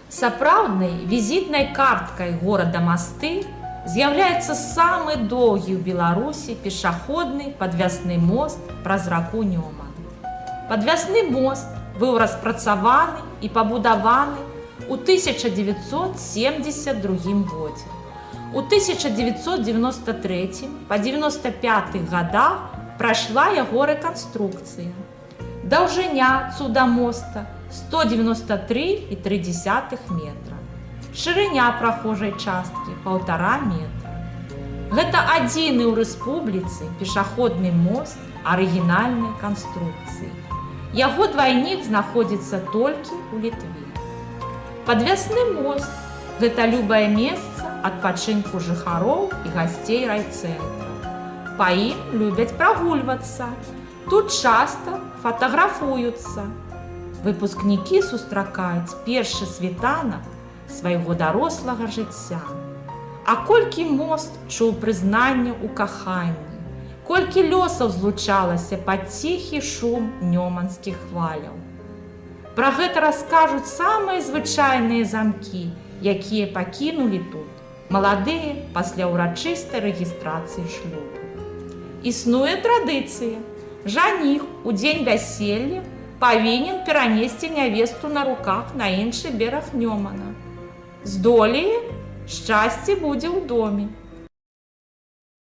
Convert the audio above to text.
Сапраўднай візітнай карткай горада Масты з'яўляецца самы доўгі ў Беларусі пешаходны падвязны мост праз раку Нёман. Падвязны мост быў распрацаваны і пабудаваны ў 1972 годзе. У 1993 па 95 гадах прайшла яго рэканструкцыя. Даўжыня цудамоста 193,3 метра. Шырыня прахожай часткі 1,5 метра. Гэта адзіны ў рэспубліцы пешаходны мост арыгінальнай канструкцыі. Яго двайнік знаходзіцца толькі ў Літве. Падвязны мост – гэта любае месца адпачынку жыхароў і гасцей райцэнтра. Па ім любяць прагульвацца. Тут часта фатаграфуюцца. Выпускнікі сустракаюць першы світанак свайго дарослага жыцця. А колькі мост чуў прызнанне ў каханні, колькі лёсаў злучалася пад ціхі шум нёманскіх хваляў. Пра гэта раскажуць самыя звычайныя замкі, якія пакінулі тут маладыя пасля ўрачыстай рэгістрацыі шлюбу. Існуе традыцыя. Жаніх у дзень вяселля павінен перанесці нявесту на руках на іншы бераг Нёмана. Здолее, шчасце будзе ў доме.